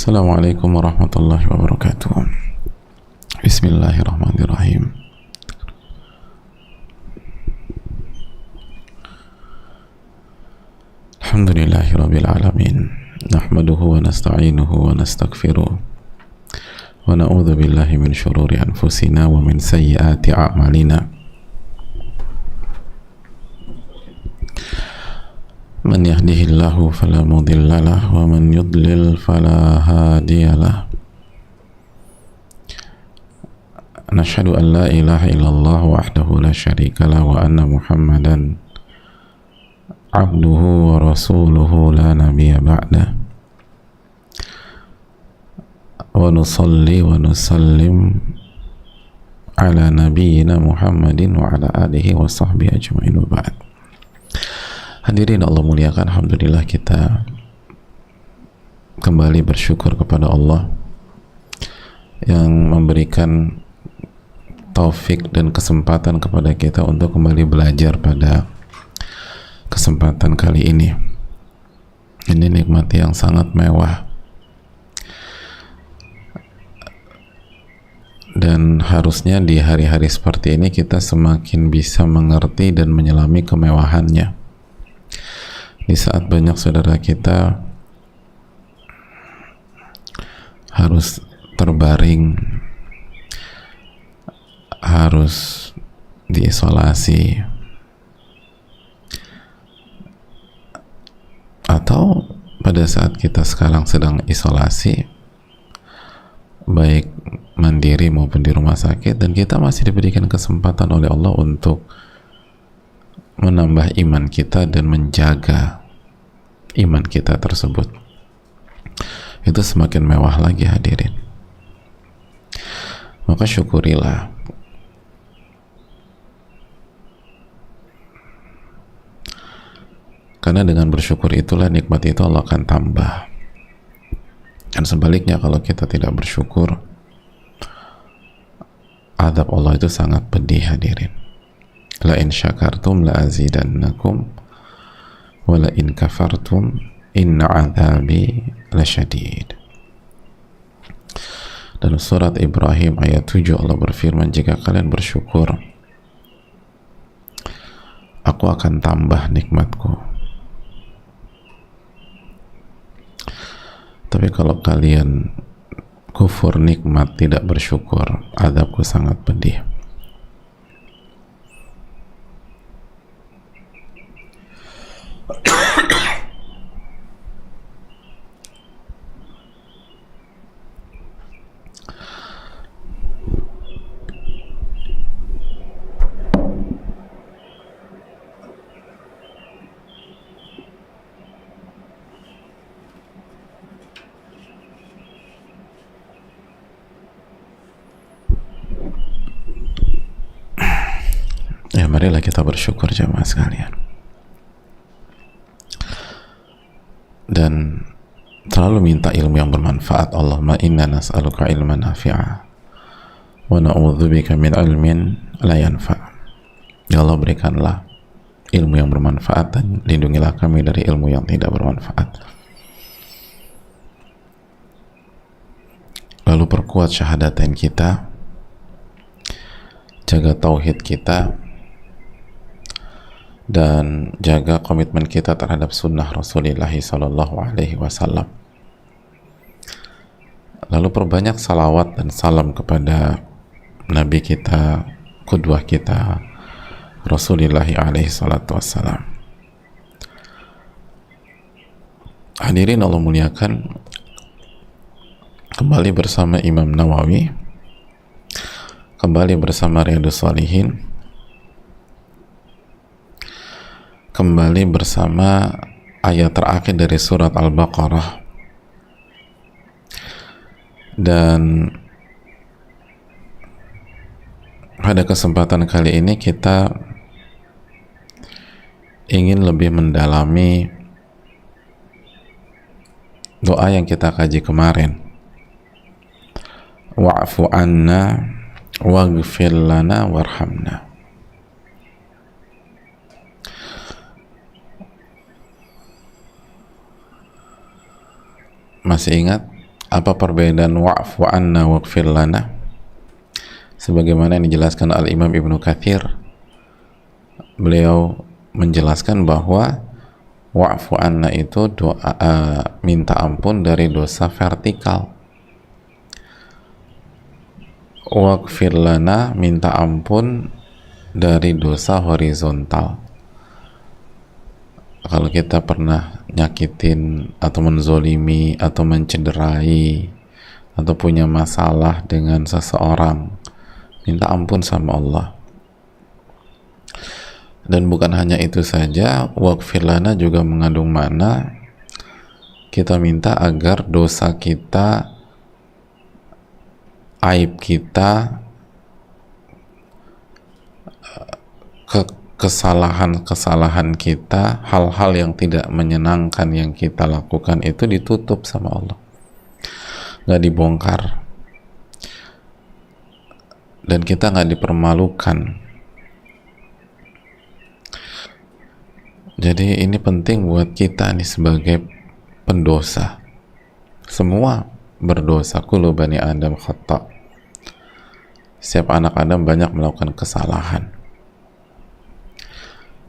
Assalamualaikum warahmatullahi wabarakatuh. Bismillahirrahmanirrahim. Alhamdulillahi rabbil alamin. Nahmaduhu wa nasta'inuhu wa nastaghfiruh. Wa na'udzu billahi min syururi anfusina wa min sayyiati a'malina. Man yahdihillahu fala mudilla lahu wa man yudlil fala hadiya lahu. Nashhadu an la ilaha illallah wahdahu la syarika lahu wa anna Muhammadan abduhu wa rasuluhu la nabiyya ba'dah. Wa nusalli wa nusallim ala nabiyyina Muhammadin wa ala alihi wa sahbihi ajma'in wa ba'd. Hadirin Allah muliakan, alhamdulillah kita kembali bersyukur kepada Allah yang memberikan taufik dan kesempatan kepada kita untuk kembali belajar pada kesempatan kali ini. Ini nikmat yang sangat mewah dan harusnya di hari-hari seperti ini kita semakin bisa mengerti dan menyelami kemewahannya. Di saat banyak saudara kita harus terbaring, harus diisolasi, atau pada saat kita sekarang sedang isolasi, baik mandiri maupun di rumah sakit, dan kita masih diberikan kesempatan oleh Allah untuk menambah iman kita dan menjaga iman kita tersebut, itu semakin mewah lagi hadirin. Maka syukurilah, karena dengan bersyukur itulah nikmat itu Allah akan tambah. Dan sebaliknya kalau kita tidak bersyukur, azab Allah itu sangat pedih hadirin. La in syakartum la azidannakum wa la in kafartum inna azabi lasyadid. Dan surat Ibrahim ayat 7 Allah berfirman, jika kalian bersyukur, aku akan tambah nikmatku. Tapi kalau kalian kufur nikmat, tidak bersyukur, azabku sangat pedih. Ya, marilah kita bersyukur jemaah sekalian, dan selalu minta ilmu yang bermanfaat. Allahumma inna nas'aluka ilman nafi'a wa na'udzubika min ilmin la yanfa'. Ya Allah, berikanlah ilmu yang bermanfaat dan lindungilah kami dari ilmu yang tidak bermanfaat. Lalu perkuat syahadatain kita, jaga tauhid kita, dan jaga komitmen kita terhadap sunnah Rasulullah Sallallahu Alaihi Wasallam. Lalu perbanyak salawat dan salam kepada Nabi kita, qudwah kita, Rasulullah Alaihi Salatu Wassalam. Hadirin Allah muliakan, kembali bersama Imam Nawawi, kembali bersama Riyadhus Shalihin, kembali bersama ayat terakhir dari surat Al-Baqarah. Dan pada kesempatan kali ini kita ingin lebih mendalami doa yang kita kaji kemarin, wa'fu anna waghfir lana warhamna. Masih ingat Apa perbedaan wa'fu anna waghfir lana? Sebagaimana yang dijelaskan Al-Imam Ibnu Katsir, beliau menjelaskan bahwa wa'fu anna itu doa, minta ampun dari dosa vertikal. Waghfir lana, minta ampun dari dosa horizontal. Kalau kita pernah nyakitin atau menzolimi atau mencederai atau punya masalah dengan seseorang, minta ampun sama Allah. Dan bukan hanya itu saja, waghfir lana juga mengandung makna kita minta agar dosa kita, aib kita, kesalahan-kesalahan kita, hal-hal yang tidak menyenangkan yang kita lakukan itu ditutup sama Allah, nggak dibongkar, dan kita nggak dipermalukan. Jadi ini penting buat kita nih sebagai pendosa. Semua berdosa, kullu bani Adam khata'. Setiap anak Adam banyak melakukan kesalahan.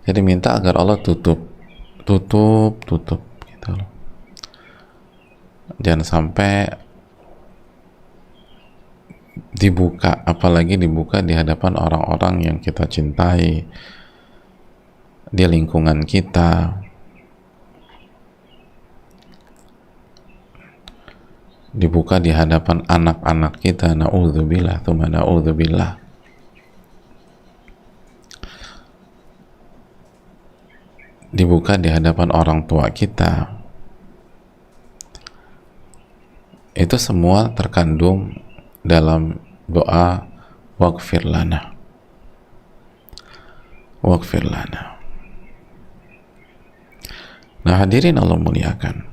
Jadi minta agar Allah tutup gitu loh. Jangan sampai dibuka, apalagi dibuka di hadapan orang-orang yang kita cintai, di lingkungan kita, dibuka di hadapan anak-anak kita. Na'udzubillah, tsumma na'udzubillah. Dibuka di hadapan orang tua kita. Itu semua terkandung dalam doa waghfir lana. Waghfir lana. Nah, hadirin Allah muliakan.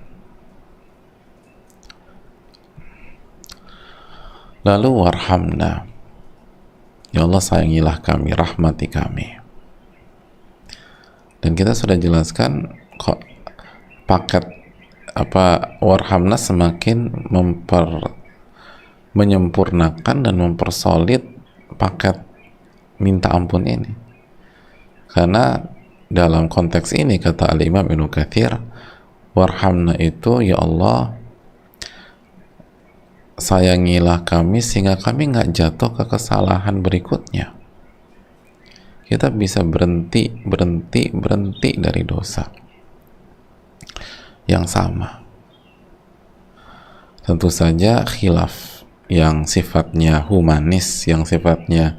Lalu warhamna, ya Allah sayangilah kami, rahmati kami. Dan kita sudah jelaskan kok paket warhamna semakin menyempurnakan dan mempersolid paket minta ampun ini. Karena dalam konteks ini kata Al-Imam Ibnu Katsir, warhamna itu ya Allah sayangilah kami sehingga kami nggak jatuh ke kesalahan berikutnya. Kita bisa berhenti dari dosa yang sama. Tentu saja khilaf yang sifatnya humanis, yang sifatnya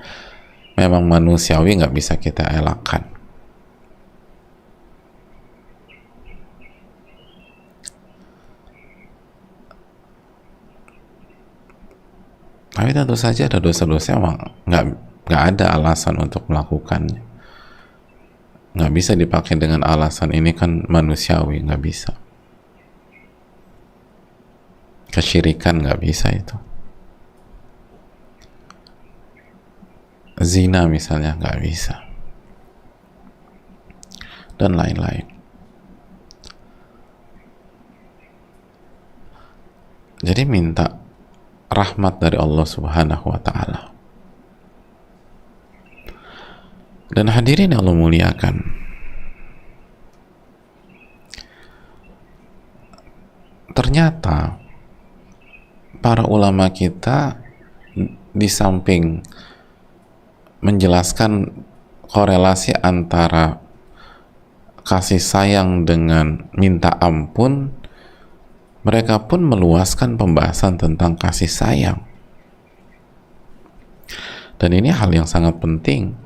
memang manusiawi nggak bisa kita elakkan. Tapi tentu saja ada dosa-dosa yang nggak ada alasan untuk melakukannya. Nggak bisa dipakai dengan alasan ini kan manusiawi, nggak bisa. Kesyirikan nggak bisa itu. Zina misalnya nggak bisa. Dan lain-lain. Jadi minta rahmat dari Allah Subhanahu wa ta'ala. Dan hadirin yang Allah muliakan, ternyata para ulama kita di samping menjelaskan korelasi antara kasih sayang dengan minta ampun, mereka pun meluaskan pembahasan tentang kasih sayang. Dan ini hal yang sangat penting,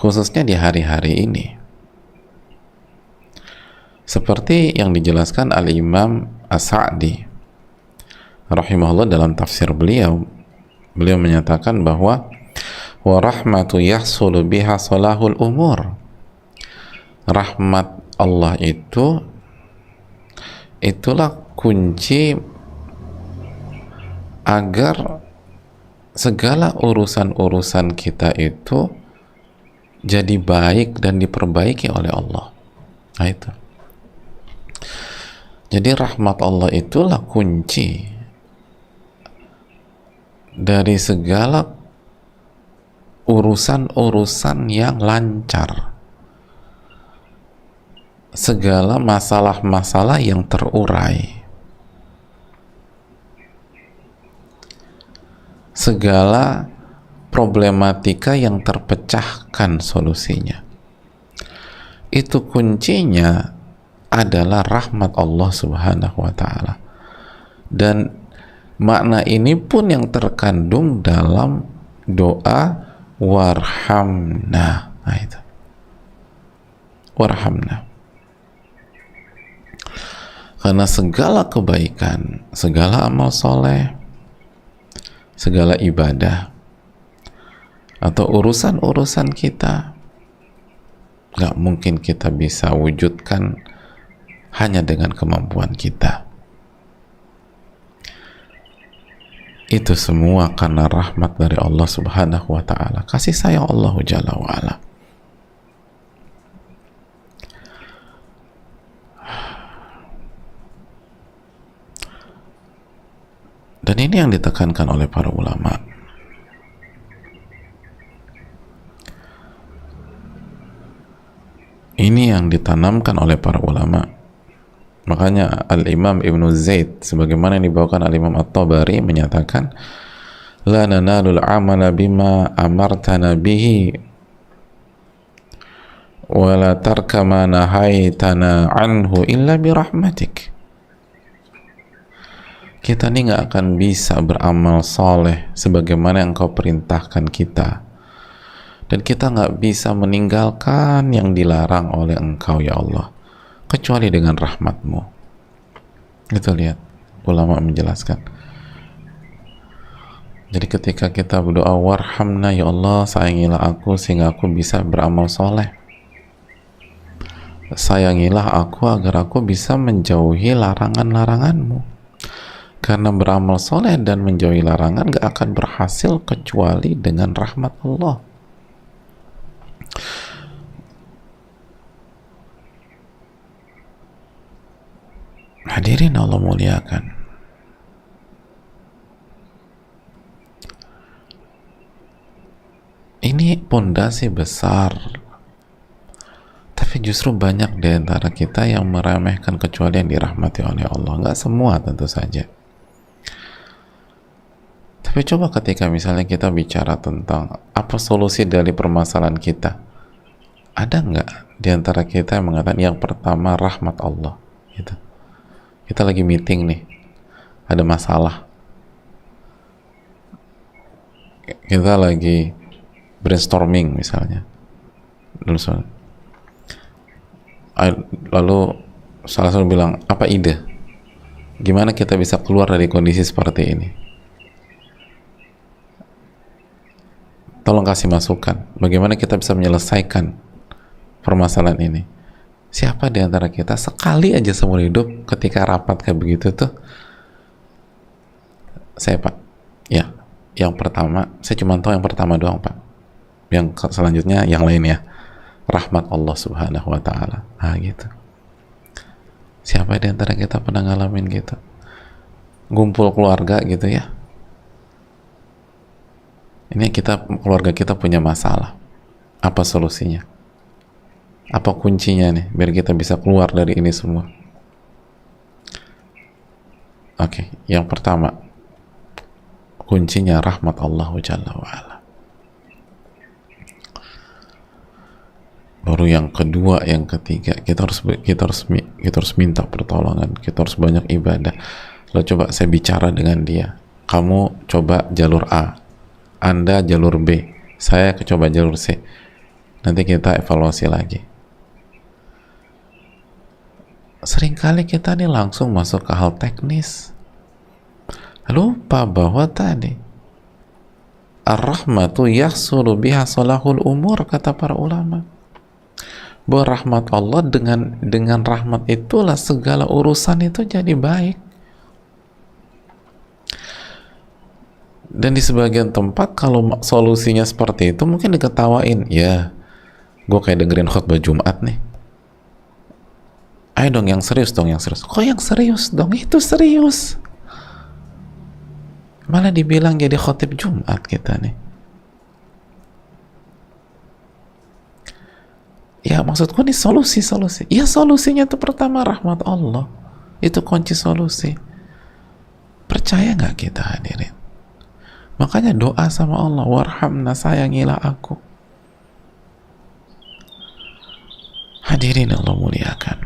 khususnya di hari-hari ini. Seperti yang dijelaskan Al-Imam As-Sa'di rahimahullah dalam tafsir beliau menyatakan bahwa wa rahmatu yahsulu biha salahul umur. Rahmat Allah itulah kunci agar segala urusan-urusan kita itu jadi baik dan diperbaiki oleh Allah. Nah itu. Jadi rahmat Allah itulah kunci dari segala urusan-urusan yang lancar, segala masalah-masalah yang terurai, segala problematika yang terpecahkan solusinya. Itu kuncinya adalah rahmat Allah Subhanahu wa Ta'ala. Dan makna ini pun yang terkandung dalam doa warhamna. Nah, itu warhamna, karena segala kebaikan, segala amal soleh, segala ibadah atau urusan-urusan kita gak mungkin kita bisa wujudkan hanya dengan kemampuan kita. Itu semua karena rahmat dari Allah Subhanahu wa Ta'ala, kasih sayang Allah Jalla wa ala. Dan ini yang ditekankan oleh para ulama. Ini yang ditanamkan oleh para ulama. Makanya Al-Imam Ibn Zaid, sebagaimana yang dibawakan Al-Imam At-Tabari, menyatakan la nanalul amala bima amartana bihi wa la tarka ma nahaitana anhu illa birahmatik. Kita ini gak akan bisa beramal soleh sebagaimana yang Engkau perintahkan kita, dan kita gak bisa meninggalkan yang dilarang oleh Engkau ya Allah kecuali dengan rahmatmu. Itu lihat, ulama menjelaskan. Jadi ketika kita berdoa warhamna ya Allah, sayangilah aku sehingga aku bisa beramal soleh, sayangilah aku agar aku bisa menjauhi larangan-laranganmu, karena beramal soleh dan menjauhi larangan gak akan berhasil kecuali dengan rahmat Allah. Hadirin Allah muliakan, ini pondasi besar, tapi justru banyak di antara kita yang meremehkan kecuali yang dirahmati oleh Allah. Nggak semua tentu saja, tapi coba ketika misalnya kita bicara tentang apa solusi dari permasalahan kita, ada nggak di antara kita yang mengatakan yang pertama rahmat Allah gitu? Kita lagi meeting nih, ada masalah, kita lagi brainstorming misalnya, lalu salah satu bilang, apa ide? Gimana kita bisa keluar dari kondisi seperti ini? Tolong kasih masukan, bagaimana kita bisa menyelesaikan permasalahan ini? Siapa di antara kita sekali aja seumur hidup ketika rapat kayak begitu tuh, saya Pak, ya, yang pertama, saya cuma tahu yang pertama doang Pak, yang selanjutnya yang lain ya, rahmat Allah Subhanahu wa Ta'ala. Nah gitu. Siapa di antara kita pernah ngalamin gitu? Ngumpul keluarga gitu ya, ini kita, keluarga kita punya masalah, apa solusinya? Apa kuncinya nih biar kita bisa keluar dari ini semua? Oke, yang pertama kuncinya rahmat Allah Jalla wa ala. Baru yang kedua, yang ketiga, kita harus minta pertolongan, kita harus banyak ibadah. Lalu coba saya bicara dengan dia, kamu coba jalur A, Anda jalur B, saya coba jalur C, nanti kita evaluasi lagi. Seringkali kita nih langsung masuk ke hal teknis, lupa bahwa tadi ar-rahmatu yahsulu biha salahul umur, kata para ulama, bahwa rahmat Allah, dengan rahmat itulah segala urusan itu jadi baik. Dan di sebagian tempat kalau solusinya seperti itu mungkin diketawain, ya gue kayak dengerin khutbah Jumat nih, Ayo dong yang serius dong, yang serius. Kok yang serius dong? Itu serius. Malah dibilang jadi khotib Jumat kita nih. Ya maksudku nih solusi. Ya solusinya itu pertama rahmat Allah. Itu kunci solusi. Percaya nggak kita hadirin? Makanya doa sama Allah, warhamna, sayangilah aku. Hadirin Allah muliakan.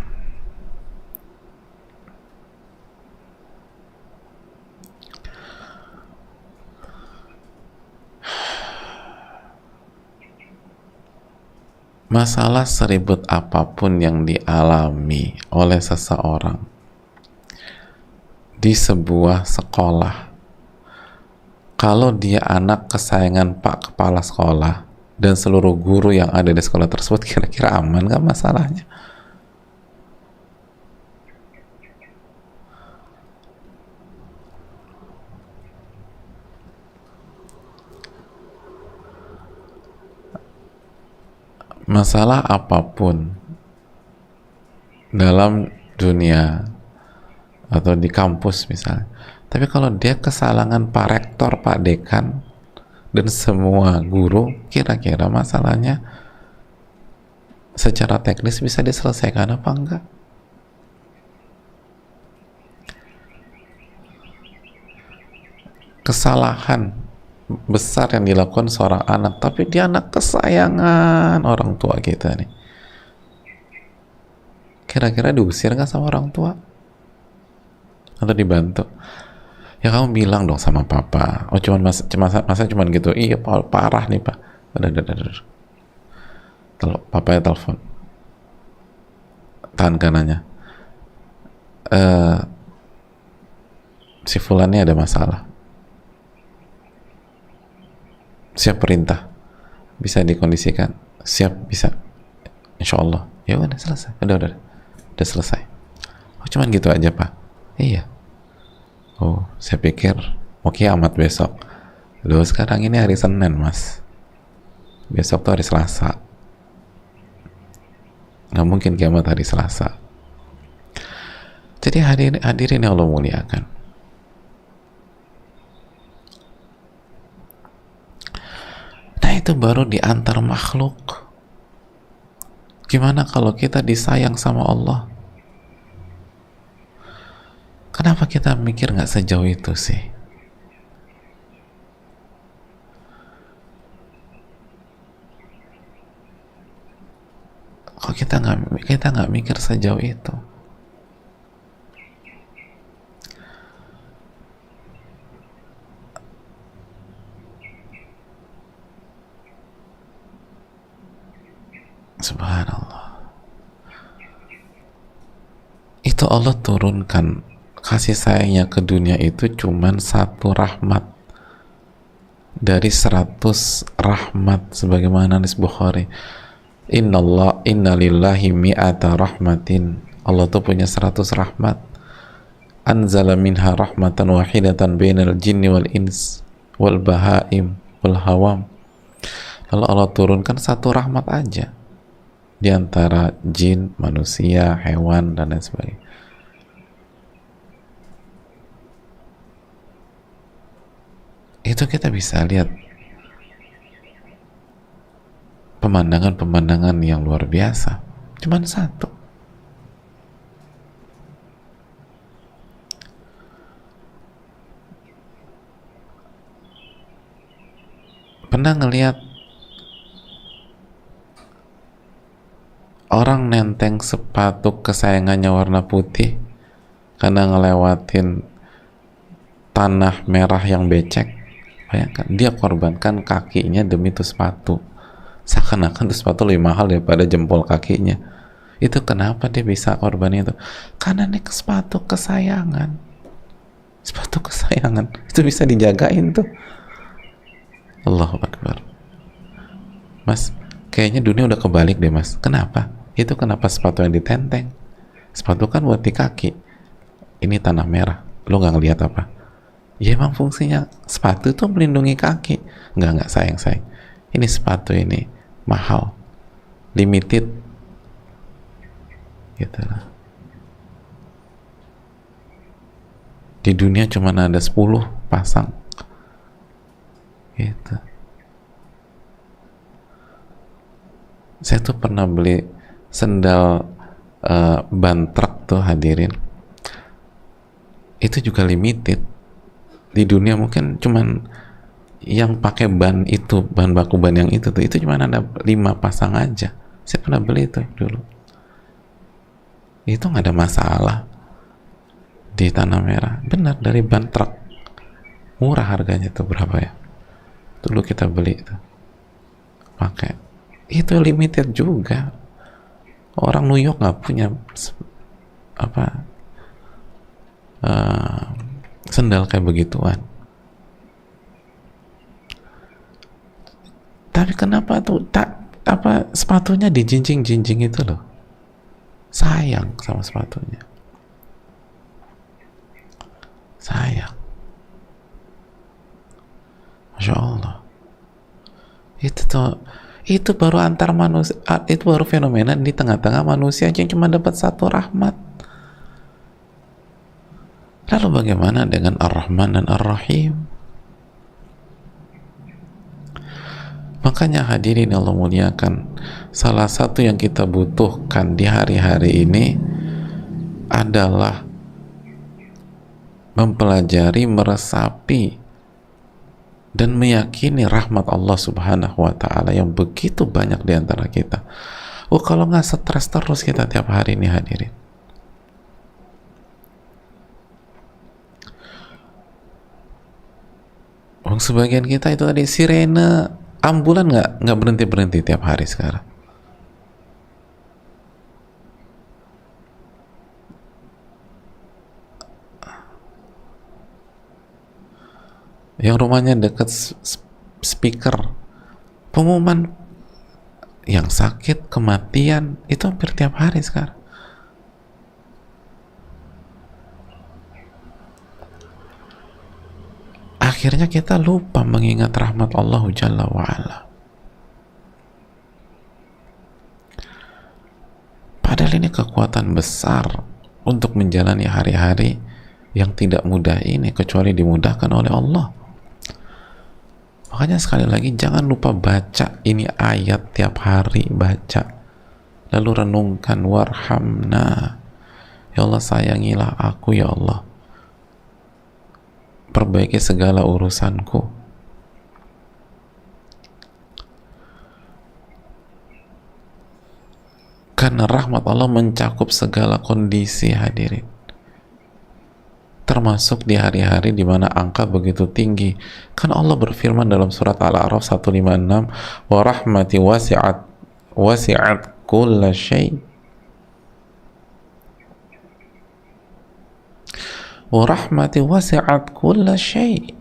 Masalah seribut apapun yang dialami oleh seseorang di sebuah sekolah, kalau dia anak kesayangan Pak Kepala Sekolah dan seluruh guru yang ada di sekolah tersebut, kira-kira aman gak masalahnya? Masalah apapun dalam dunia atau di kampus misalnya, tapi kalau dia kesalahan Pak Rektor, Pak Dekan, dan semua guru, kira-kira masalahnya secara teknis bisa diselesaikan apa enggak? Kesalahan besar yang dilakukan seorang anak, tapi dia anak kesayangan orang tua kita nih, kira-kira diusir nggak sama orang tua atau dibantu? Ya kamu bilang dong sama papa. Oh cuman masa cuman gitu? Iya parah nih pak. Udah. Papa ya telepon, tangan kanannya, si Fulan ini ada masalah. Siap perintah, bisa dikondisikan, siap, bisa, insya Allah. Ya udah selesai, udah selesai. Oh cuman gitu aja pak? Iya. Oh saya pikir mau kiamat besok. Loh sekarang ini hari Senin mas, besok tuh hari Selasa, nggak mungkin kiamat hari Selasa. Jadi hadirin yang Allah muliakan, nah itu baru di antar makhluk. Gimana kalau kita disayang sama Allah? Kenapa kita mikir nggak sejauh itu sih? Kok kita nggak mikir sejauh itu? Subhanallah. Itu Allah turunkan kasih sayangnya ke dunia itu cuman satu rahmat dari 100 rahmat, sebagaimana hadis Bukhari, inna lillahi mi'ata rahmatin, Allah tuh punya 100 rahmat, anzala minha rahmatan wahidatan bainal jinni wal ins wal bahaim wal hawam. Lalu Allah turunkan satu rahmat aja di antara jin, manusia, hewan, dan lain sebagainya. Itu kita bisa lihat pemandangan-pemandangan yang luar biasa, cuman satu. Pernah ngelihat orang nenteng sepatu kesayangannya warna putih karena ngelewatin tanah merah yang becek? Bayangkan, dia korbankan kakinya demi itu sepatu, seakan-akan itu sepatu lebih mahal daripada jempol kakinya. Itu kenapa dia bisa korban itu? Karena ini sepatu kesayangan. Sepatu kesayangan itu bisa dijagain tuh. Allahu Akbar. Mas, kayaknya dunia udah kebalik deh mas. Kenapa? Itu kenapa sepatu yang ditenteng? Sepatu kan buat di kaki, ini tanah merah, lo nggak ngelihat apa? Ya emang fungsinya sepatu itu melindungi kaki. Nggak sayang. Ini sepatu ini mahal, limited, gitu lah. Di dunia cuma ada 10 pasang gitu. Saya tuh pernah beli sendal ban truk tuh hadirin, itu juga limited. Di dunia mungkin cuman yang pakai ban itu, bahan baku ban yang itu tuh, itu cuma ada 5 pasang aja. Saya pernah beli itu dulu, itu nggak ada masalah di Tanah Merah, benar, dari ban truk, murah harganya tuh, berapa ya dulu kita beli itu pakai, itu limited juga. Orang New York nggak punya apa sendal kayak begituan. Tapi kenapa tuh sepatunya dijinjing-jinjing itu loh, sayang sama sepatunya, sayang. Masya Allah, itu baru antar manusia, itu baru fenomena di tengah-tengah manusia yang cuma dapat satu rahmat. Lalu bagaimana dengan Ar-Rahman dan Ar-Rahim? Makanya hadirin Allah muliakan, salah satu yang kita butuhkan di hari-hari ini adalah mempelajari, meresapi, dan meyakini rahmat Allah Subhanahu wa Ta'ala yang begitu banyak di antara kita. Kalau nggak stres terus kita tiap hari ini hadirin. Sebagian kita itu tadi sirene ambulan nggak berhenti tiap hari sekarang. Yang rumahnya dekat speaker, pengumuman yang sakit, kematian, itu hampir tiap hari sekarang. Akhirnya kita lupa mengingat rahmat Allah Jalla wa'ala. Padahal ini kekuatan besar untuk menjalani hari-hari yang tidak mudah ini, kecuali dimudahkan oleh Allah. Makanya sekali lagi jangan lupa baca ini ayat tiap hari, baca, lalu renungkan, warhamna, ya Allah sayangilah aku ya Allah, perbaiki segala urusanku. Karena rahmat Allah mencakup segala kondisi hadirin, termasuk di hari-hari di mana angka begitu tinggi. Kan Allah berfirman dalam surat Al-A'raf 156, wa rahmati wasi'at kulla syai', wa rahmati wasi'at kulla syai'.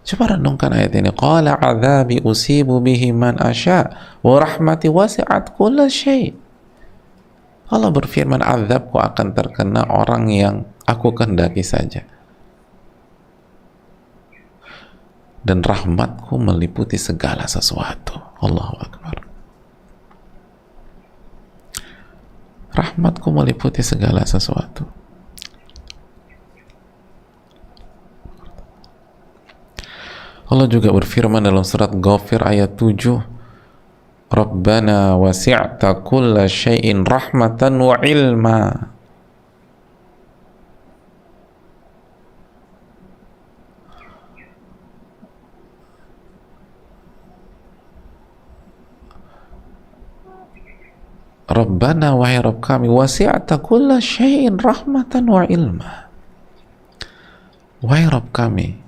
Coba renungkan ayat ini. Qala adzabi usibu bihi man asya wa rahmati wasi'at kulla syai'. Allah berfirman, azabku akan terkena orang yang aku kehendaki saja, dan rahmatku meliputi segala sesuatu. Allahu Akbar. Rahmatku meliputi segala sesuatu. Allah juga berfirman dalam surat Ghafir ayat 7, Rabbana wasi'ta kulla syai'in rahmatan wa ilma. Rabbana, wahai Rabb kami, wasi'ta kulla syai'in rahmatan wa ilma. Wahai Rabb kami,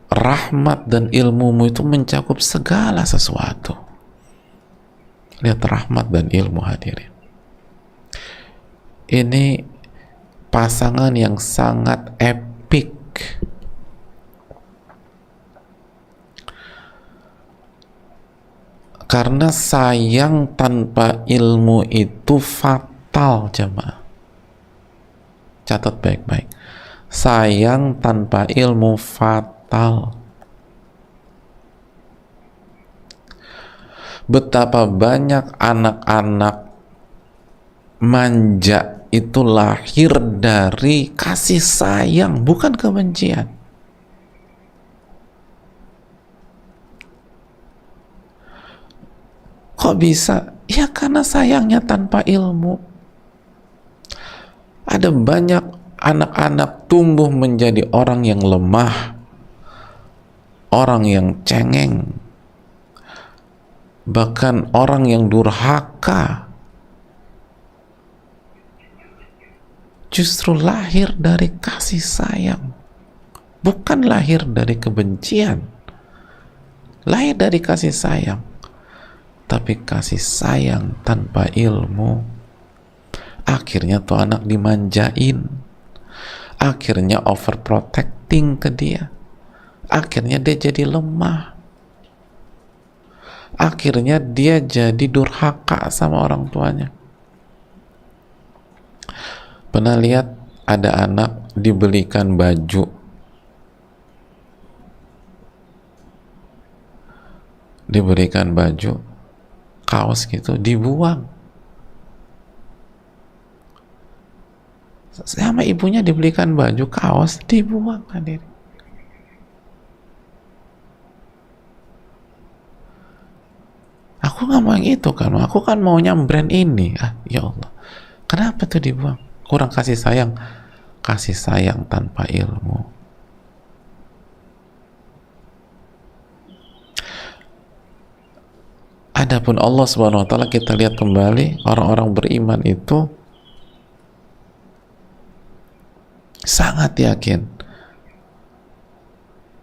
rahmat dan ilmumu itu mencakup segala sesuatu. Lihat rahmat dan ilmu hadirin. Ini pasangan yang sangat epik. Karena sayang tanpa ilmu itu fatal, jemaah. Catat baik-baik. Sayang tanpa ilmu fatal. Betapa banyak anak-anak manja itu lahir dari kasih sayang, bukan kebencian. Kok bisa? Ya karena sayangnya tanpa ilmu. Ada banyak anak-anak tumbuh menjadi orang yang lemah, orang yang cengeng, bahkan orang yang durhaka, justru lahir dari kasih sayang, bukan lahir dari kebencian. Lahir dari kasih sayang, tapi kasih sayang tanpa ilmu, akhirnya tuh anak dimanjain, akhirnya overprotecting ke dia, akhirnya dia jadi lemah, akhirnya dia jadi durhaka sama orang tuanya. Pernah lihat ada anak dibelikan baju, kaos gitu, dibuang. Sama ibunya dibelikan baju, kaos, dibuang. Hadir. Aku nggak mau yang itu kan, aku kan maunya brand ini. Ya Allah, kenapa tuh dibuang? Kurang kasih sayang. Kasih sayang tanpa ilmu. Adapun Allah Subhanahu wa taala, kita lihat kembali orang-orang beriman itu sangat yakin.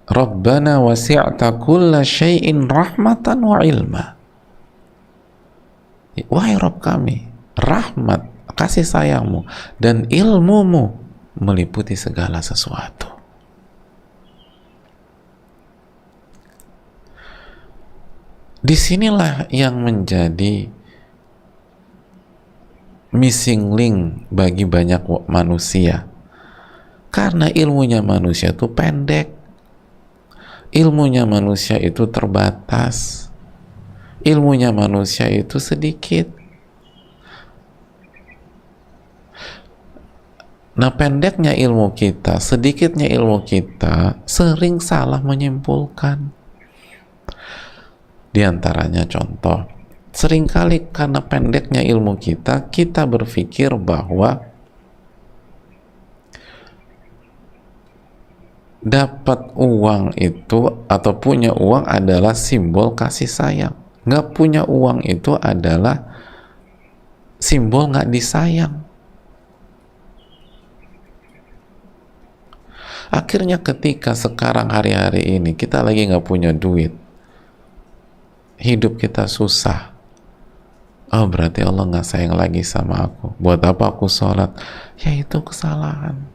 Rabbana wasi'ta kulla syai'in rahmatan wa ilma. Wahai Rabb kami, rahmat, kasih sayangmu dan ilmumu meliputi segala sesuatu. Disinilah yang menjadi missing link bagi banyak manusia, karena ilmunya manusia itu pendek, ilmunya manusia itu terbatas, ilmunya manusia itu sedikit. Nah, pendeknya ilmu kita, sedikitnya ilmu kita, sering salah menyimpulkan. Di antaranya contoh, seringkali karena pendeknya ilmu kita, kita berpikir bahwa dapat uang itu atau punya uang adalah simbol kasih sayang. Nggak punya uang itu adalah simbol nggak disayang. Akhirnya ketika sekarang hari-hari ini kita lagi nggak punya duit, hidup kita susah, oh berarti Allah nggak sayang lagi sama aku, buat apa aku sholat? Ya itu kesalahan.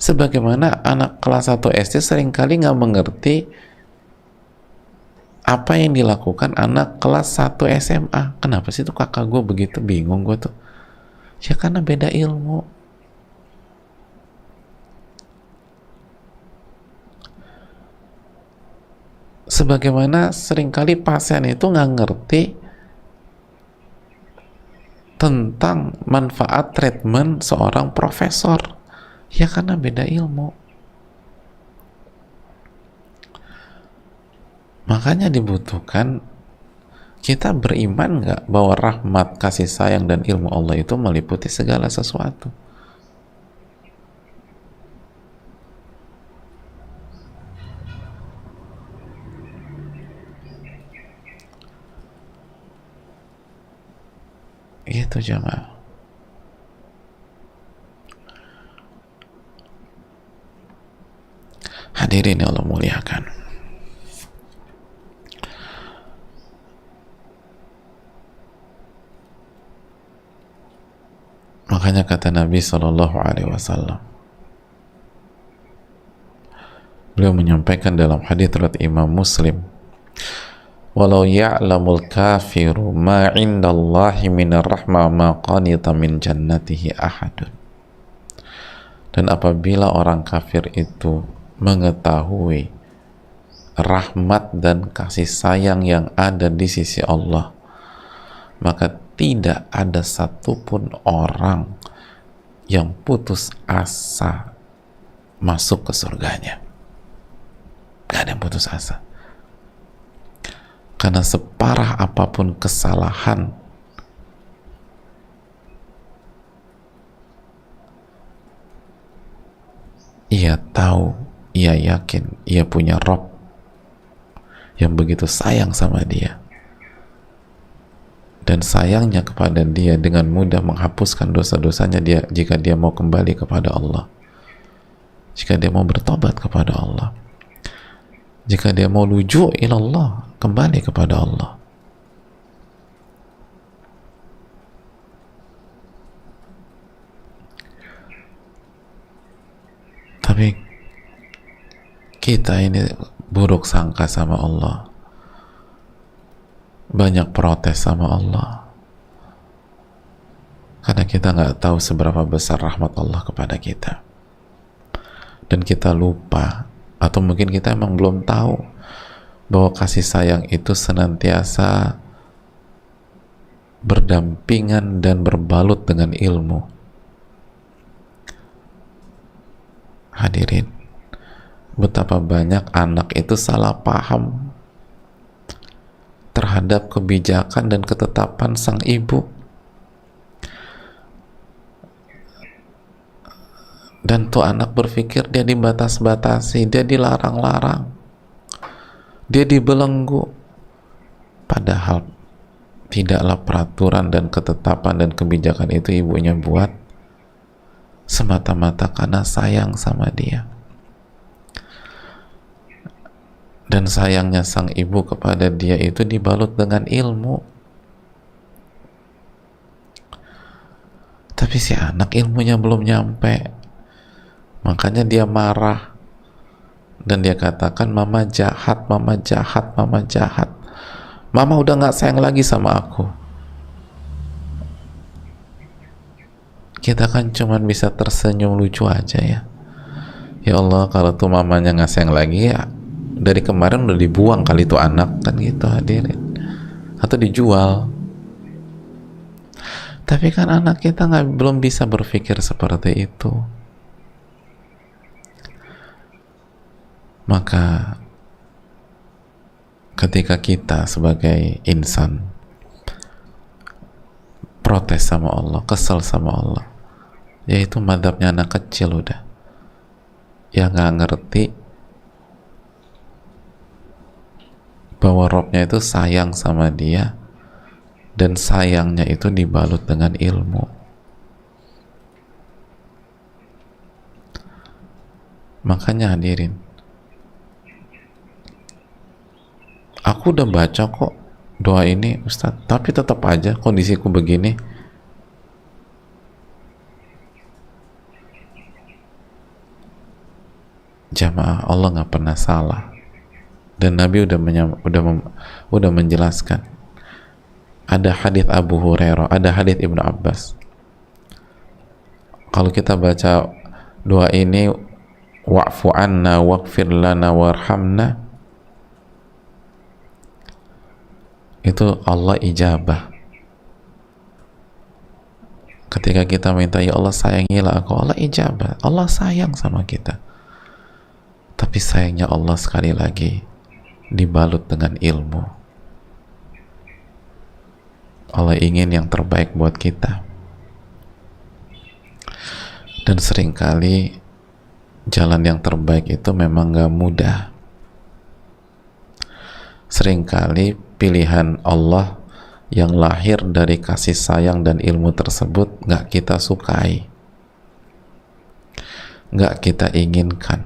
Sebagaimana anak kelas 1 SD seringkali nggak mengerti apa yang dilakukan anak kelas 1 SMA. Kenapa sih tuh kakak gue begitu, bingung gue tuh. Ya karena beda ilmu. Sebagaimana seringkali pasien itu nggak ngerti tentang manfaat treatment seorang profesor. Ya karena beda ilmu. Makanya dibutuhkan kita beriman nggak bahwa rahmat, kasih sayang, dan ilmu Allah itu meliputi segala sesuatu. Itu jamaah. Hadirin yang Allah muliakan. Makanya kata Nabi SAW, beliau menyampaikan dalam hadits riwayat Imam Muslim, walau ya'lamul kafiru ma indallahi minar rahmah ma qanita min jannatihi ahadun. Dan apabila orang kafir itu mengetahui rahmat dan kasih sayang yang ada di sisi Allah, maka tidak ada satupun orang yang putus asa masuk ke surganya. Gak ada yang putus asa. Karena separah apapun kesalahan, ia tahu, ia yakin, ia punya Rabb yang begitu sayang sama dia, dan sayangnya kepada dia dengan mudah menghapuskan dosa-dosanya dia jika dia mau kembali kepada Allah, jika dia mau bertobat kepada Allah, jika dia mau luju' ilallah, kembali kepada Allah. Tapi kita ini buruk sangka sama Allah, banyak protes sama Allah, karena kita nggak tahu seberapa besar rahmat Allah kepada kita, dan kita lupa, atau mungkin kita emang belum tahu bahwa kasih sayang itu senantiasa berdampingan dan berbalut dengan ilmu. Hadirin, betapa banyak anak itu salah paham terhadap kebijakan dan ketetapan sang ibu, dan tuh anak berpikir dia dibatas-batasi, dia dilarang-larang, dia dibelenggu, padahal tidaklah peraturan dan ketetapan dan kebijakan itu ibunya buat semata-mata karena sayang sama dia. Dan sayangnya sang ibu kepada dia itu dibalut dengan ilmu. Tapi si anak ilmunya belum nyampe, makanya dia marah dan dia katakan, mama jahat, mama jahat, mama jahat, mama udah gak sayang lagi sama aku. Kita kan cuman bisa tersenyum lucu aja ya. Ya Allah, kalau tuh mamanya gak sayang lagi, ya dari kemarin udah dibuang kali tuh anak, kan gitu hadirin, atau dijual. Tapi kan anak kita belum bisa berpikir seperti itu. Maka ketika kita sebagai insan protes sama Allah, kesel sama Allah, yaitu madhabnya anak kecil udah, yang nggak ngerti bahwa Robnya itu sayang sama dia, dan sayangnya itu dibalut dengan ilmu. Makanya hadirin, aku udah baca kok doa ini Ustadz, tapi tetap aja kondisiku begini. Jamaah, Allah nggak pernah salah, dan Nabi udah menjelaskan. Ada hadits Abu Hurairah, ada hadits Ibnu Abbas. Kalau kita baca doa ini, wa'fu anna waghfir lana warhamna, itu Allah ijabah. Ketika kita minta, ya Allah sayangilah aku, Allah ijabah, Allah sayang sama kita. Tapi sayangnya Allah sekali lagi dibalut dengan ilmu. Allah ingin yang terbaik buat kita, dan seringkali jalan yang terbaik itu memang gak mudah. Seringkali pilihan Allah yang lahir dari kasih sayang dan ilmu tersebut gak kita sukai, gak kita inginkan,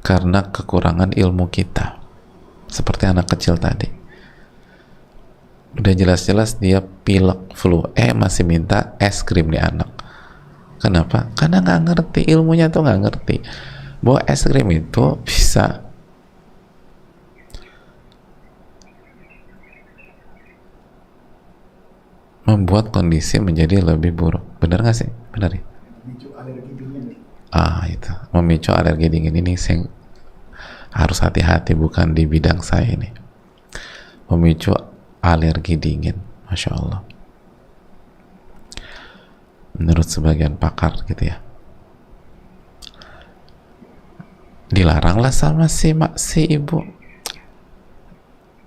karena kekurangan ilmu kita. Seperti anak kecil tadi, udah jelas-jelas dia pilek, flu, masih minta es krim nih anak. Kenapa? Karena nggak ngerti, ilmunya tuh nggak ngerti bahwa es krim itu bisa membuat kondisi menjadi lebih buruk. Bener nggak sih? benar ya? Itu memicu alergi dingin ini sing harus hati-hati, bukan di bidang saya ini. Memicu alergi dingin, masya Allah. Menurut sebagian pakar gitu ya, dilaranglah sama si ibu.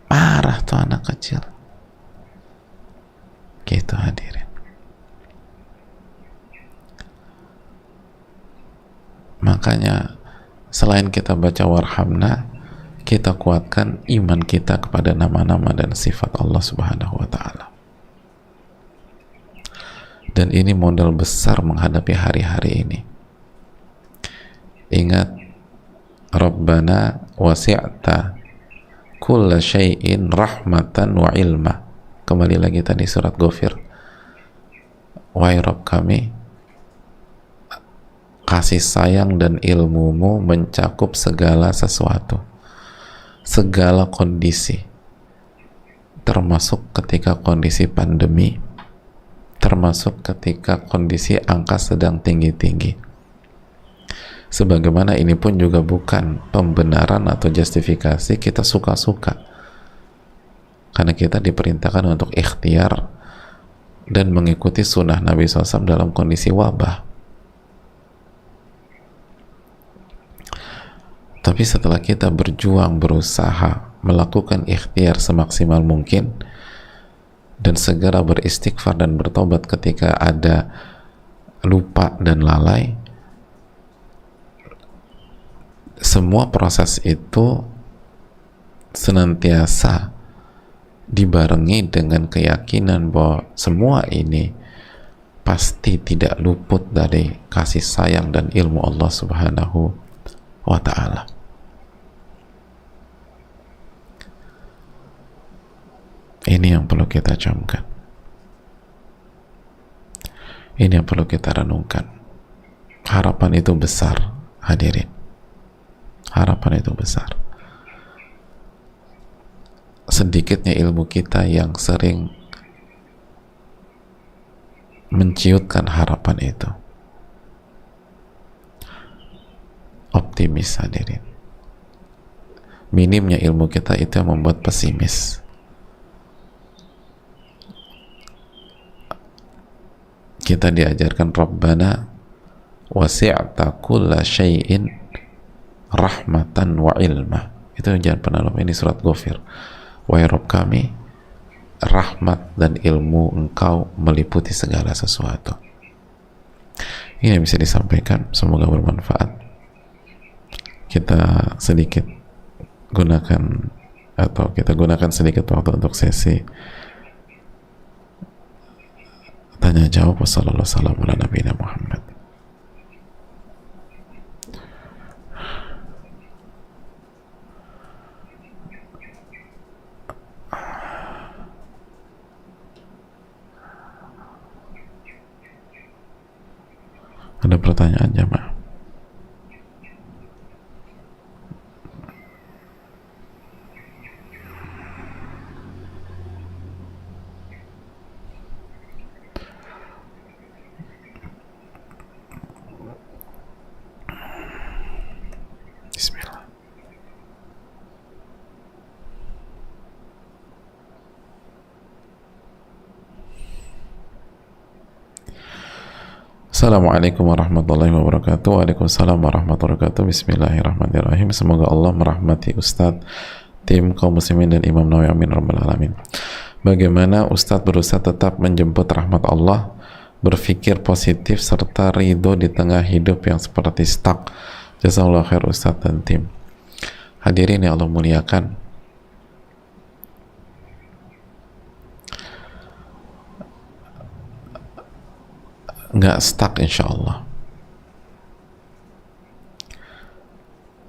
Marah tuh anak kecil. Gitu hadirin. Makanya selain kita baca warhamna, kita kuatkan iman kita kepada nama-nama dan sifat Allah Subhanahu wa ta'ala. Dan ini modal besar menghadapi hari-hari ini. Ingat, Rabbana wasi'ta kulla syai'in rahmatan wa ilma. Kembali lagi tadi surat Ghafir. Wahai Rabb kami, kasih sayang dan ilmumu mencakup segala sesuatu, segala kondisi, termasuk ketika kondisi pandemi, termasuk ketika kondisi angka sedang tinggi-tinggi. Sebagaimana ini pun juga bukan pembenaran atau justifikasi kita suka-suka, karena kita diperintahkan untuk ikhtiar dan mengikuti sunnah Nabi SAW dalam kondisi wabah. Tapi setelah kita berjuang, berusaha, melakukan ikhtiar semaksimal mungkin, dan segera beristighfar dan bertobat ketika ada lupa dan lalai, semua proses itu senantiasa dibarengi dengan keyakinan bahwa semua ini pasti tidak luput dari kasih sayang dan ilmu Allah Subhanahu wa ta'ala. Ini yang perlu kita camkan, ini yang perlu kita renungkan. Harapan itu besar hadirin, harapan itu besar. Sedikitnya ilmu kita yang sering menciutkan harapan itu. Optimis hadirin. Minimnya ilmu kita itu yang membuat pesimis. Kita diajarkan Rabbana wasi'ta kulla syai'in rahmatan wa ilma. Itu jangan pernah lupa, ini surat Ghafir. Wahai Rabb kami, rahmat dan ilmu Engkau meliputi segala sesuatu. Ini yang bisa disampaikan, semoga bermanfaat. Kita sedikit gunakan, atau kita gunakan sedikit waktu untuk sesi tanya jawab. Wassalamualaikum warahmatullahi wabarakatuh. Ada pertanyaan jamaah? Bismillah. Assalamualaikum warahmatullahi wabarakatuh. Waalaikumsalam warahmatullahi wabarakatuh. Bismillahirrahmanirrahim. Semoga Allah merahmati Ustadz, tim kaum muslimin dan Imam Nawawi, amin rabbal alamin. Bagaimana Ustadz berusaha tetap menjemput rahmat Allah, berpikir positif serta ridho di tengah hidup yang seperti stuck? Jazakallahu khair Ustadz dan tim. Hadirin yang Allah muliakan, nggak stuck insya Allah,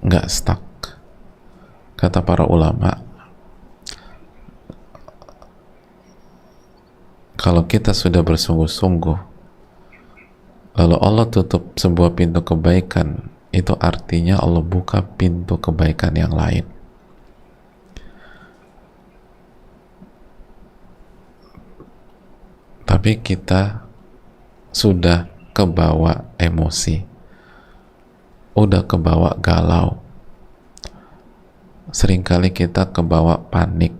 nggak stuck. Kata para ulama, kalau kita sudah bersungguh-sungguh lalu Allah tutup sebuah pintu kebaikan, itu artinya Allah buka pintu kebaikan yang lain. Tapi kita sudah kebawa emosi, udah kebawa galau, seringkali kita kebawa panik,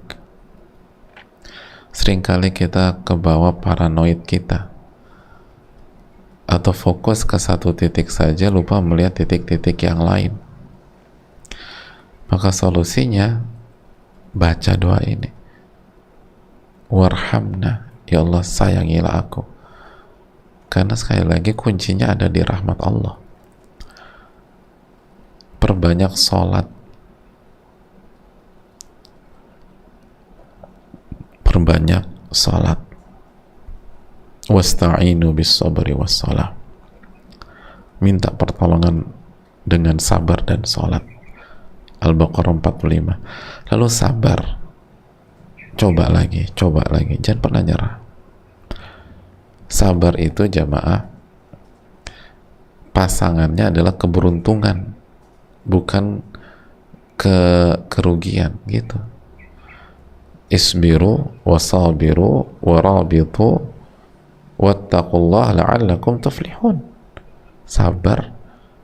seringkali kita kebawa paranoid kita, atau fokus ke satu titik saja lupa melihat titik-titik yang lain. Maka solusinya baca doa ini, warhamna, ya Allah sayangilah aku. Karena sekali lagi kuncinya ada di rahmat Allah. Perbanyak sholat, perbanyak sholat. Wasta'inu bis sabri was shalah. Minta pertolongan dengan sabar dan sholat. Al-Baqarah 45. Lalu sabar, coba lagi, jangan pernah nyerah. Sabar itu jamaah, pasangannya adalah keberuntungan, bukan kerugian gitu. Isbiru wasabiru warabitu wattaqullaha la'allakum tuflihun. Sabar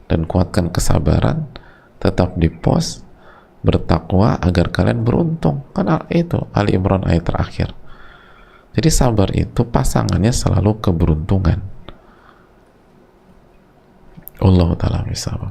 dan kuatkan kesabaran, tetap di pos, bertakwa agar kalian beruntung. Kan itu Ali Imran ayat terakhir. Jadi sabar itu pasangannya selalu keberuntungan. Allah ta'ala misal.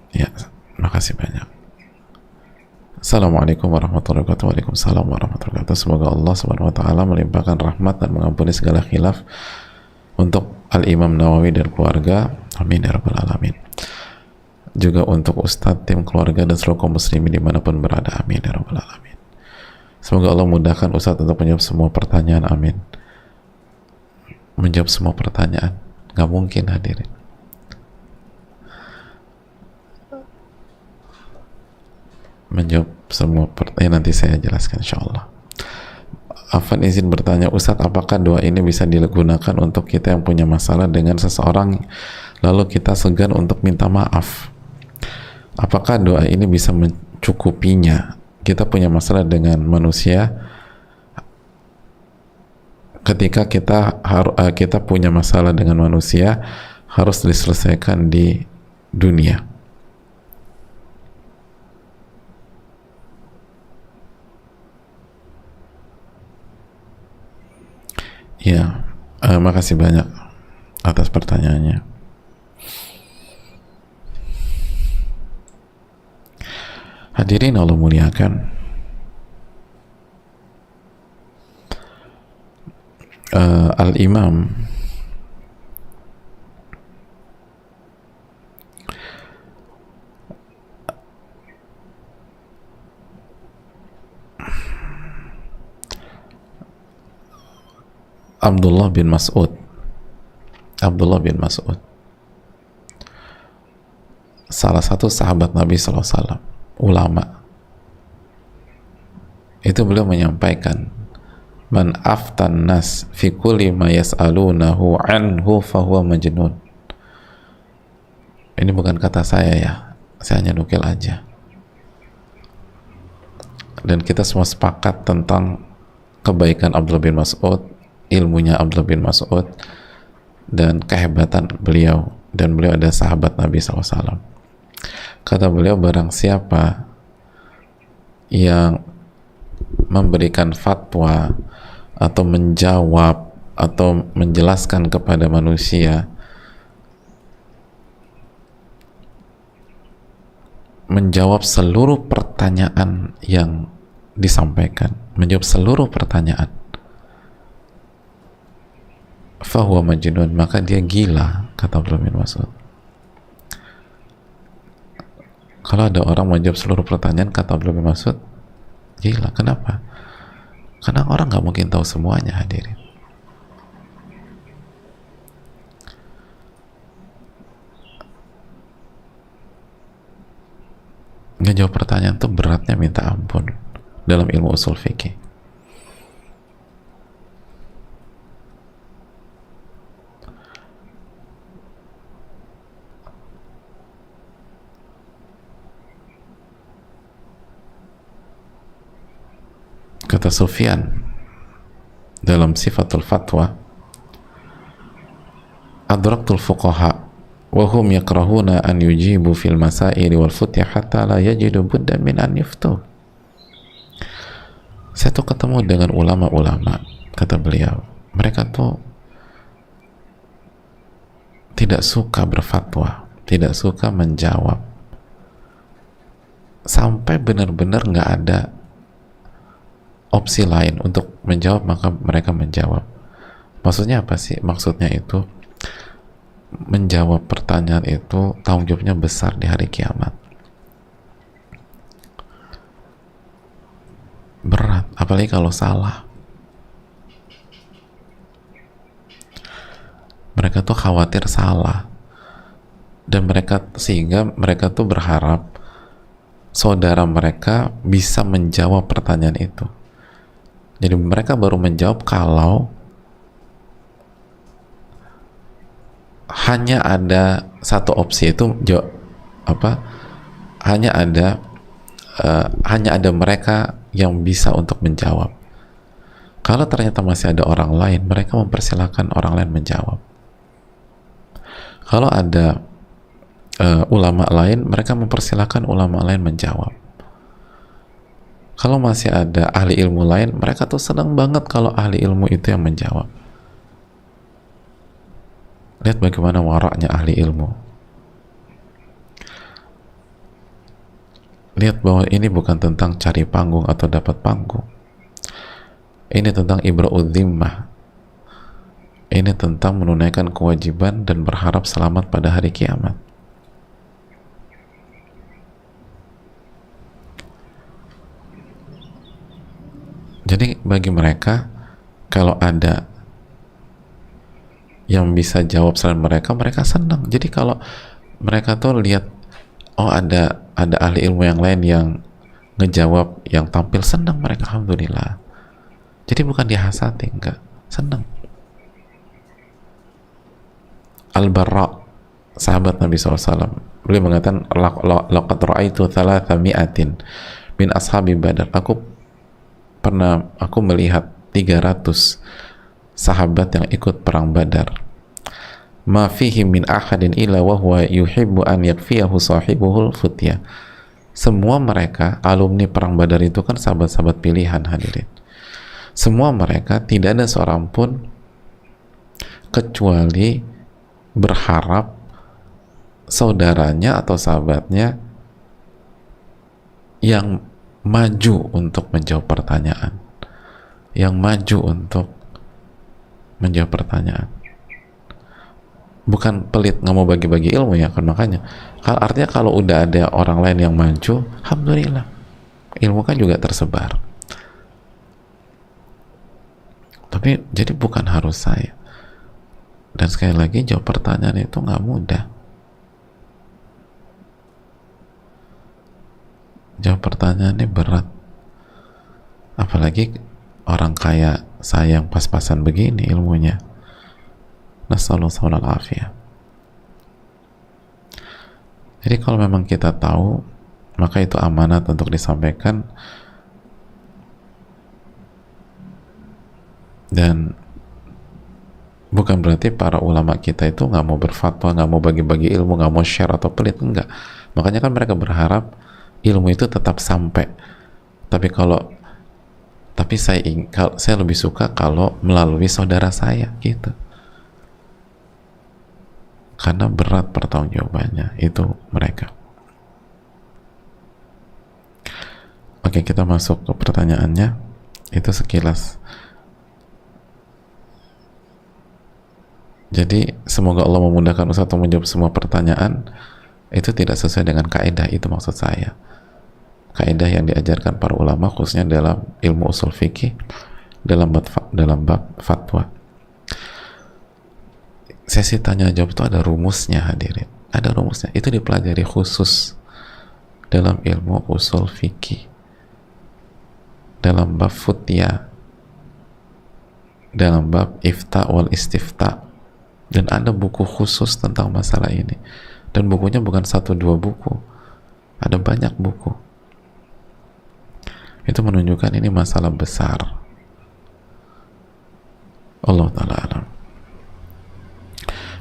Ya, makasih banyak. Assalamualaikum warahmatullahi wabarakatuh. Waalaikumsalam warahmatullahi wabarakatuh. Semoga Allah subhanahu wa ta'ala melimpahkan rahmat dan mengampuni segala khilaf untuk Al-Imam Nawawi dan keluarga. Amin ya rabbal alamin. Juga untuk Ustadz, tim keluarga, dan seluruh kaum muslimin dimanapun berada. Amin ya rabbal alamin. Semoga Allah mudahkan Ustadz untuk menjawab semua pertanyaan. Amin. Menjawab semua pertanyaan nggak mungkin hadirin. Menjawab semua pertanyaan nanti saya jelaskan insyaallah. Afan izin bertanya, Ustadz, apakah doa ini bisa digunakan untuk kita yang punya masalah dengan seseorang lalu kita segan untuk minta maaf? Apakah doa ini bisa mencukupinya? Kita punya masalah dengan manusia, ketika kita punya masalah dengan manusia harus diselesaikan di dunia. Ya, makasih banyak atas pertanyaannya. Hadirin Allah muliakan, Al-Imam Abdullah bin Mas'ud salah satu sahabat Nabi SAW, ulama, itu beliau menyampaikan, man aftan nas fi kulli ma yas'alunahu anhu fahuwa majnun. Ini bukan kata saya ya, saya hanya nukil aja. Dan kita semua sepakat tentang kebaikan Abdullah bin Mas'ud, ilmunya Abdullah bin Mas'ud, dan kehebatan beliau, dan beliau ada sahabat Nabi SAW. Kata beliau, barang siapa yang memberikan fatwa atau menjawab atau menjelaskan kepada manusia, menjawab seluruh pertanyaan yang disampaikan, menjawab seluruh pertanyaan, fahuwa majnun, maka dia gila, kata Abdullah bin Mas'ud. Kalau ada orang menjawab seluruh pertanyaan, kata Abdullah bin Mas'ud, gila. Kenapa? Karena orang nggak mungkin tahu semuanya, hadirin. Ngejawab pertanyaan itu beratnya minta ampun. dalam ilmu usul fikih. Kata Sufyan dalam Sifatul Fatwa, adraktul fuqaha wa hum yakrahuna an yujibu fil masaili wal futya hatta la yajidu buddan min an yuftu. Saya tuh ketemu dengan ulama-ulama, kata beliau, mereka tuh tidak suka berfatwa, tidak suka menjawab, sampai benar-benar nggak ada opsi lain untuk menjawab, maka mereka menjawab. Maksudnya apa sih? Maksudnya itu menjawab pertanyaan itu tanggung jawabnya besar di hari kiamat, berat, apalagi kalau salah. Mereka tuh khawatir salah, dan sehingga mereka tuh berharap saudara mereka bisa menjawab pertanyaan itu. Jadi mereka baru menjawab kalau hanya ada satu opsi, itu hanya ada mereka yang bisa untuk menjawab. Kalau ternyata masih ada orang lain, mereka mempersilahkan orang lain menjawab. Kalau ada ulama lain, mereka mempersilahkan ulama lain menjawab. Kalau masih ada ahli ilmu lain, mereka tuh senang banget kalau ahli ilmu itu yang menjawab. Lihat bagaimana waraknya ahli ilmu. Lihat bahwa ini bukan tentang cari panggung atau dapat panggung. Ini tentang ibra'udz dzimmah. Ini tentang menunaikan kewajiban dan berharap selamat pada hari kiamat. Jadi bagi mereka, kalau ada yang bisa jawab selain mereka, mereka senang. Jadi kalau mereka tuh lihat, oh ada ahli ilmu yang lain yang ngejawab, yang tampil, senang mereka, alhamdulillah. Jadi bukan dihasati, enggak, senang. Al-Barra, sahabat Nabi SAW, beliau mengatakan, laqad ra'aitu thalatha mi'atin min ashabi Badar. Aku melihat 300 sahabat yang ikut perang Badar. Ma fihi min ahadin illa wa huwa yuhibbu an yakfiyahu sahibuhul futya. Semua mereka alumni perang Badar itu kan sahabat-sahabat pilihan, hadirin. Semua mereka tidak ada seorang pun kecuali berharap saudaranya atau sahabatnya yang maju untuk menjawab pertanyaan, yang maju untuk menjawab pertanyaan. Bukan pelit, nggak mau bagi-bagi ilmu ya kan. Makanya artinya kalau udah ada orang lain yang maju, alhamdulillah, ilmu kan juga tersebar. Tapi jadi bukan harus saya. Dan sekali lagi, jawab pertanyaan itu nggak mudah. Jawab pertanyaannya berat, apalagi orang kaya saya yang pas-pasan begini ilmunya. Nasallallahu alaihi. Jadi kalau memang kita tahu, maka itu amanat untuk disampaikan, dan bukan berarti para ulama kita itu nggak mau berfatwa, nggak mau bagi-bagi ilmu, nggak mau share atau pelit, enggak. Makanya kan mereka berharap ilmu itu tetap sampai. Tapi saya lebih suka kalau melalui saudara saya gitu, karena berat pertanggungjawabannya itu mereka. Oke, kita masuk ke pertanyaannya. Itu sekilas. Jadi semoga Allah memudahkan Ustaz untuk menjawab semua pertanyaan. Itu tidak sesuai dengan kaidah, itu maksud saya. Kaidah yang diajarkan para ulama khususnya dalam ilmu usul fikih, dalam bab fatwa. Sesi tanya jawab itu ada rumusnya, hadirin. Ada rumusnya. Itu dipelajari khusus dalam ilmu usul fikih. dalam bab futya, dalam bab ifta wal istifta, dan ada buku khusus tentang masalah ini, dan bukunya bukan 1-2 buku, ada banyak buku. Itu menunjukkan ini masalah besar. Allah ta'ala alam.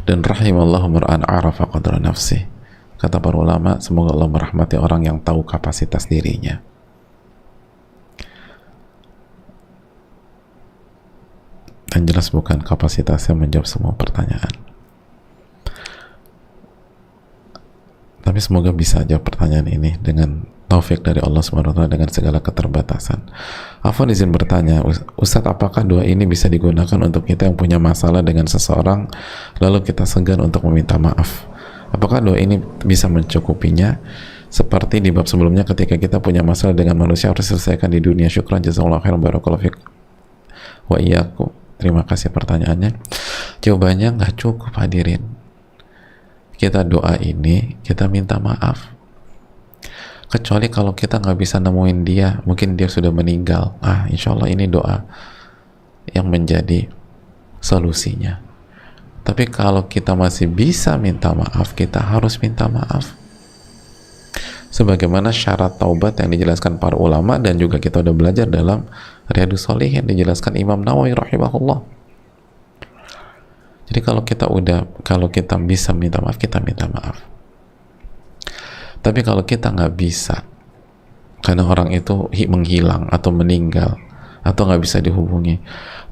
Dan rahimallahu mar'an arafa qadra nafsih, kata para ulama, semoga Allah merahmati orang yang tahu kapasitas dirinya. Dan jelas bukan kapasitasnya menjawab semua pertanyaan, tapi semoga bisa jawab pertanyaan ini dengan taufik dari Allah SWT dengan segala keterbatasan. Afwan izin bertanya, Ustadz, apakah doa ini bisa digunakan untuk kita yang punya masalah dengan seseorang lalu kita segan untuk meminta maaf? Apakah doa ini bisa mencukupinya? Seperti di bab sebelumnya, ketika kita punya masalah dengan manusia harus selesaikan di dunia. Syukran, jazakallahu khairan, barakallahu fiik wa iyyakum. Terima kasih pertanyaannya. Jawabannya nggak cukup, hadirin. Kita doa ini, kita minta maaf, kecuali kalau kita nggak bisa nemuin dia, mungkin dia sudah meninggal. Insya Allah ini doa yang menjadi solusinya. Tapi kalau kita masih bisa minta maaf, kita harus minta maaf. Sebagaimana syarat taubat yang dijelaskan para ulama, dan juga kita udah belajar dalam Riyadhus Shalihin, dijelaskan Imam Nawawi rahimahullah. Jadi kalau kita bisa minta maaf, kita minta maaf. Tapi kalau kita nggak bisa, karena orang itu menghilang atau meninggal atau nggak bisa dihubungi,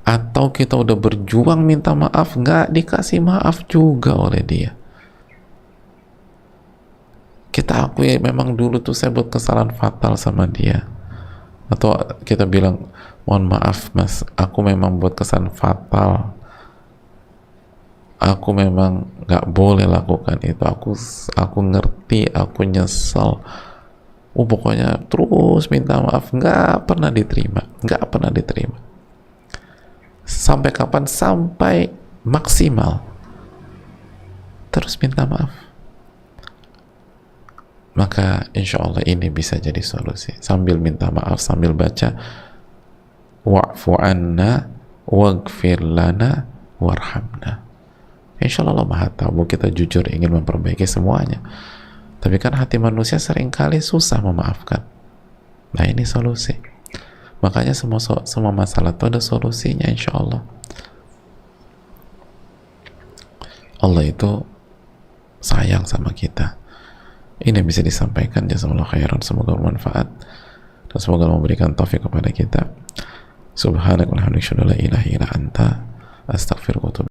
atau kita udah berjuang minta maaf nggak dikasih maaf juga oleh dia, kita akui memang dulu tuh saya buat kesalahan fatal sama dia, atau kita bilang, mohon maaf mas, aku memang buat kesalahan fatal, aku memang nggak boleh lakukan itu, aku ngerti, aku nyesel. Pokoknya terus minta maaf, nggak pernah diterima. Sampai kapan? Sampai maksimal terus minta maaf. Maka insya Allah ini bisa jadi solusi, sambil minta maaf, sambil baca wa'fu anna waghfir lana warhamna. Insya Allah Maha Tahu, kita jujur ingin memperbaiki semuanya, tapi kan hati manusia seringkali susah memaafkan. Nah ini solusi. Makanya semua masalah itu ada solusinya, insya Allah. Allah itu sayang sama kita. Ini bisa disampaikan, jazakallahu khairan, semoga bermanfaat dan semoga memberikan taufik kepada kita. Subhanakallahumma wa bihamdika, la ilaha illa anta, astaghfiruka wa atubu